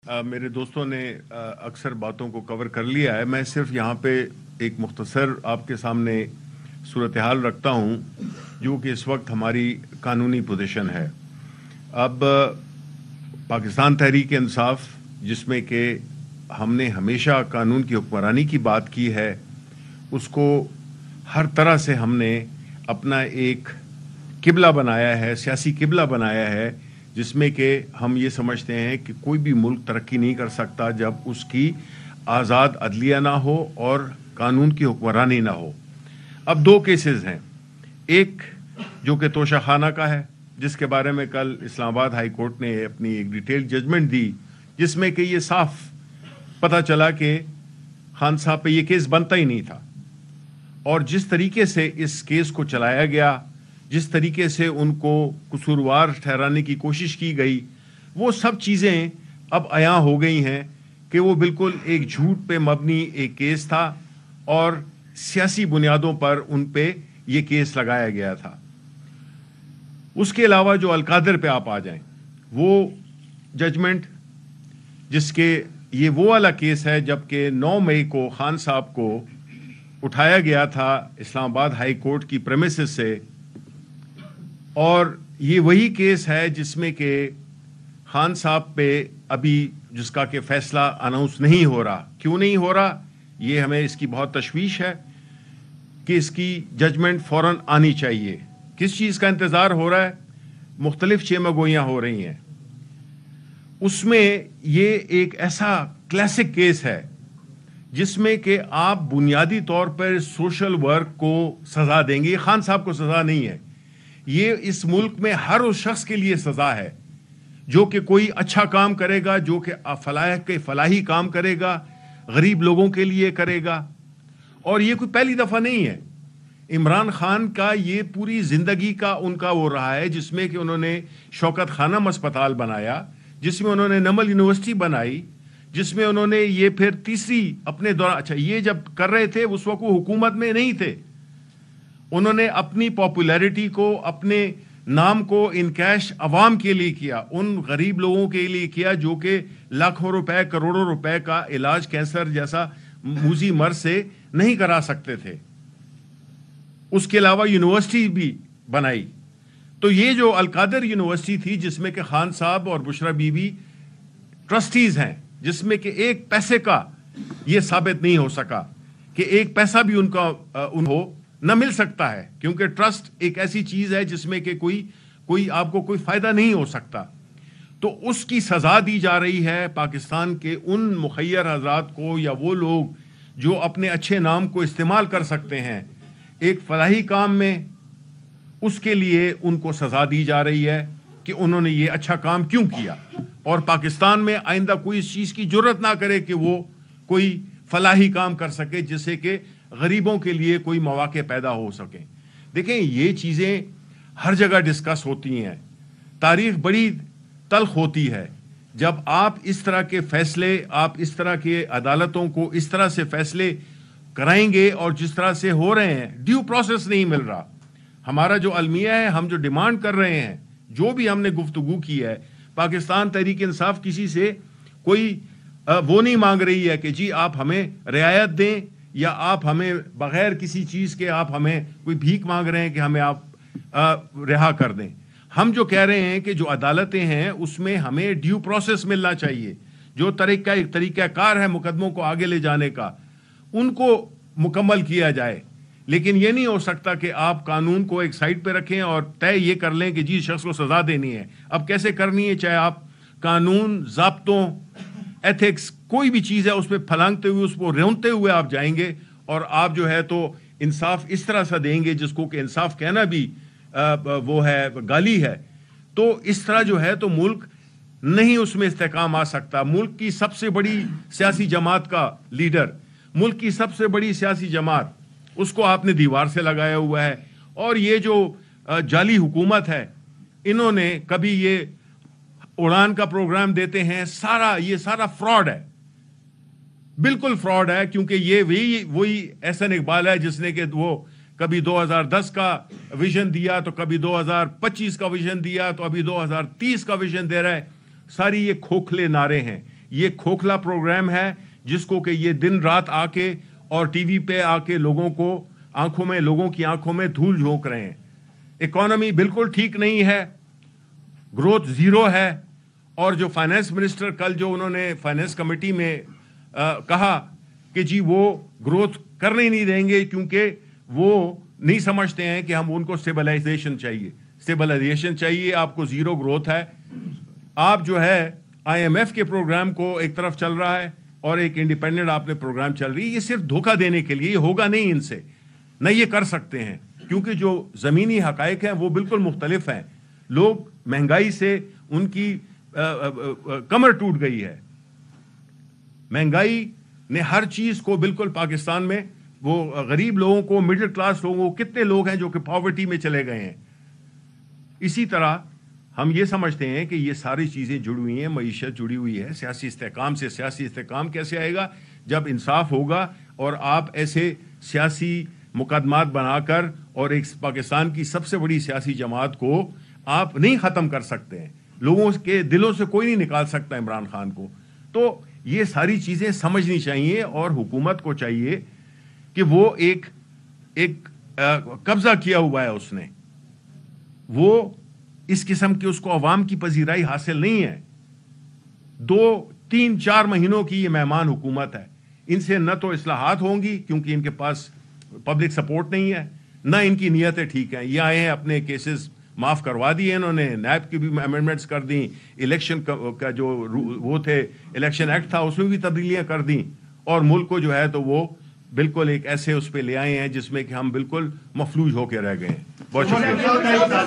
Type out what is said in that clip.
मेरे दोस्तों ने अक्सर बातों को कवर कर लिया है। मैं सिर्फ यहाँ पे एक मुख्तसर आपके सामने सूरत हाल रखता हूँ जो कि इस वक्त हमारी कानूनी पोजीशन है। अब पाकिस्तान तहरीक इंसाफ, जिसमें कि हमने हमेशा कानून की हुक्मरानी की बात की है, उसको हर तरह से हमने अपना एक किबला बनाया है, सियासी किबला बनाया है, जिसमें कि हम ये समझते हैं कि कोई भी मुल्क तरक्की नहीं कर सकता जब उसकी आज़ाद अदलिया ना हो और कानून की हुक्मरानी ना हो। अब दो केसेस हैं, एक जो कि तोशाखाना का है, जिसके बारे में कल इस्लामाबाद हाई कोर्ट ने अपनी एक डिटेल जजमेंट दी, जिसमें कि ये साफ पता चला कि खान साहब पे ये केस बनता ही नहीं था। और जिस तरीके से इस केस को चलाया गया, जिस तरीके से उनको कसूरवार ठहराने की कोशिश की गई, वो सब चीज़ें अब अयां हो गई हैं कि वो बिल्कुल एक झूठ पे मबनी एक केस था और सियासी बुनियादों पर उन पे ये केस लगाया गया था। उसके अलावा जो अलकादर पे आप आ जाएं, वो जजमेंट जिसके ये वो वाला केस है जबकि 9 मई को खान साहब को उठाया गया था इस्लामाबाद हाई कोर्ट की प्रेमिसेस से, और ये वही केस है जिसमें कि खान साहब पे अभी जिसका कि फैसला अनाउंस नहीं हो रहा। क्यों नहीं हो रहा, ये हमें इसकी बहुत तशवीश है कि इसकी जजमेंट फौरन आनी चाहिए। किस चीज़ का इंतज़ार हो रहा है? मुख्तलिफ चेमागोइयाँ हो रही हैं। उसमें ये एक ऐसा क्लासिक केस है जिसमें कि आप बुनियादी तौर पर सोशल वर्क को सज़ा देंगे। खान साहब को सज़ा नहीं है, ये इस मुल्क में हर उस शख्स के लिए सज़ा है जो कि कोई अच्छा काम करेगा, जो कि फलाही काम करेगा, गरीब लोगों के लिए करेगा। और ये कोई पहली दफ़ा नहीं है। इमरान खान का ये पूरी ज़िंदगी का उनका वो रहा है जिसमें कि उन्होंने शौकत खानम अस्पताल बनाया, जिसमें उन्होंने नमल यूनिवर्सिटी बनाई, जिसमें उन्होंने ये फिर तीसरी अपने दौरान, अच्छा ये जब कर रहे थे उस वक्त वो हुकूमत में नहीं थे, उन्होंने अपनी पॉपुलैरिटी को, अपने नाम को इन कैश अवाम के लिए किया, उन गरीब लोगों के लिए किया जो कि लाखों रुपए करोड़ों रुपए का इलाज कैंसर जैसा मूजी मर्ज से नहीं करा सकते थे। उसके अलावा यूनिवर्सिटी भी बनाई। तो ये जो अलकादर यूनिवर्सिटी थी जिसमें कि खान साहब और बुशरा बीबी ट्रस्टीज हैं, जिसमें कि एक पैसे का ये साबित नहीं हो सका कि एक पैसा भी उनका हो न मिल सकता है, क्योंकि ट्रस्ट एक ऐसी चीज है जिसमें कि कोई आपको कोई फायदा नहीं हो सकता। तो उसकी सजा दी जा रही है पाकिस्तान के उन मुखय्यर हजरात को, या वो लोग जो अपने अच्छे नाम को इस्तेमाल कर सकते हैं एक फलाही काम में, उसके लिए उनको सजा दी जा रही है कि उन्होंने ये अच्छा काम क्यों किया, और पाकिस्तान में आइंदा कोई इस चीज की जुर्रत ना करे कि वो कोई फलाही काम कर सके जिससे कि गरीबों के लिए कोई मौके पैदा हो सके। देखें, ये चीज़ें हर जगह डिस्कस होती हैं। तारीख बड़ी तल्ख होती है जब आप इस तरह के फैसले, आप इस तरह के अदालतों को इस तरह से फैसले कराएंगे, और जिस तरह से हो रहे हैं, ड्यू प्रोसेस नहीं मिल रहा। हमारा जो अलमिया है, हम जो डिमांड कर रहे हैं, जो भी हमने गुफ्तगू की है, पाकिस्तान तहरीक इंसाफ किसी से कोई वो नहीं मांग रही है कि जी आप हमें रियायत दें, या आप हमें बगैर किसी चीज़ के आप हमें कोई भीख मांग रहे हैं कि हमें आप रिहा कर दें। हम जो कह रहे हैं कि जो अदालतें हैं उसमें हमें ड्यू प्रोसेस मिलना चाहिए, जो एक तरीक़ाकार है मुकदमों को आगे ले जाने का, उनको मुकम्मल किया जाए। लेकिन ये नहीं हो सकता कि आप कानून को एक साइड पे रखें और तय ये कर लें कि जी शख्स को सज़ा देनी है। अब कैसे करनी है, चाहे आप कानून, ज़ाब्तों, एथिक्स, कोई भी चीज़ है उस पर फलांगते हुए, उस पर रेंगते हुए आप जाएंगे, और आप जो है तो इंसाफ इस तरह से देंगे जिसको कि इंसाफ कहना भी वो है, गाली है। तो इस तरह जो है तो मुल्क नहीं उसमें इस्तेकाम आ सकता। मुल्क की सबसे बड़ी सियासी जमात का लीडर, मुल्क की सबसे बड़ी सियासी जमात, उसको आपने दीवार से लगाया हुआ है। और ये जो जाली हुकूमत है, इन्होंने कभी ये उड़ान का प्रोग्राम देते हैं, ये सारा फ्रॉड है, बिल्कुल फ्रॉड है। क्योंकि ये वही एहसन इकबाल है जिसने कि वो कभी 2010 का विजन दिया, तो कभी 2025 का विजन दिया, तो अभी 2030 का विजन दे रहा है। सारी ये खोखले नारे हैं। یہ کھوکھلا پروگرام ہے جس کو کہ یہ دن رات آ کے اور ٹی وی پہ آ کے لوگوں کی آنکھوں میں دھول جھونک رہے ہیں. اکانومی بالکل ٹھیک نہیں ہے, گروتھ زیرو ہے, اور جو فائنانس منسٹر کل جو انہوں نے فائنانس کمیٹی میں کہا کہ جی وہ گروتھ کرنے ہی نہیں دیں گے کیونکہ وہ نہیں سمجھتے ہیں کہ ہم ان کو اسٹیبلائزیشن چاہیے. آپ کو زیرو گروتھ ہے. آپ جو ہے آئی ایم ایف کے پروگرام کو ایک طرف چل رہا ہے اور ایک انڈیپینڈنٹ آپ نے پروگرام چل رہی ہے. یہ صرف دھوکہ دینے کے لیے, یہ ہوگا نہیں ان سے, نہ یہ کر سکتے ہیں کیونکہ جو زمینی حقائق ہیں وہ بالکل مختلف ہیں. لوگ مہنگائی سے ان کی کمر ٹوٹ گئی ہے. مہنگائی نے ہر چیز کو بالکل پاکستان میں وہ غریب لوگوں کو, مڈل کلاس لوگوں کو, کتنے لوگ ہیں جو کہ پاورٹی میں چلے گئے ہیں. اسی طرح ہم یہ سمجھتے ہیں کہ یہ ساری چیزیں جڑی ہوئی ہیں, معیشت جڑی ہوئی ہے سیاسی استحکام سے. سیاسی استحکام کیسے آئے گا؟ جب انصاف ہوگا اور آپ ایسے سیاسی مقدمات بنا کر اور ایک پاکستان کی سب سے بڑی سیاسی جماعت کو آپ نہیں ختم کر سکتے ہیں. لوگوں کے دلوں سے کوئی نہیں نکال سکتا عمران خان کو. تو یہ ساری چیزیں سمجھنی چاہیے اور حکومت کو چاہیے کہ وہ ایک قبضہ کیا ہوا ہے اس نے, وہ اس قسم کی اس کو عوام کی پذیرائی حاصل نہیں ہے. 2, 3, 4 مہینوں کی یہ مہمان حکومت ہے. ان سے نہ تو اصلاحات ہوں گی کیونکہ ان کے پاس پبلک سپورٹ نہیں ہے, نہ ان کی نیتیں ٹھیک ہیں. یہ آئے ہیں اپنے کیسز معاف کروا دیے انہوں نے, نیب کی بھی امینڈمنٹس کر دیں, الیکشن کا جو وہ تھے الیکشن ایکٹ تھا اس میں بھی تبدیلیاں کر دیں, اور ملک کو جو ہے تو وہ بالکل ایک ایسے اس پہ لے آئے ہیں جس میں کہ ہم بالکل مفلوج ہو کے رہ گئے ہیں. بہت شکریہ.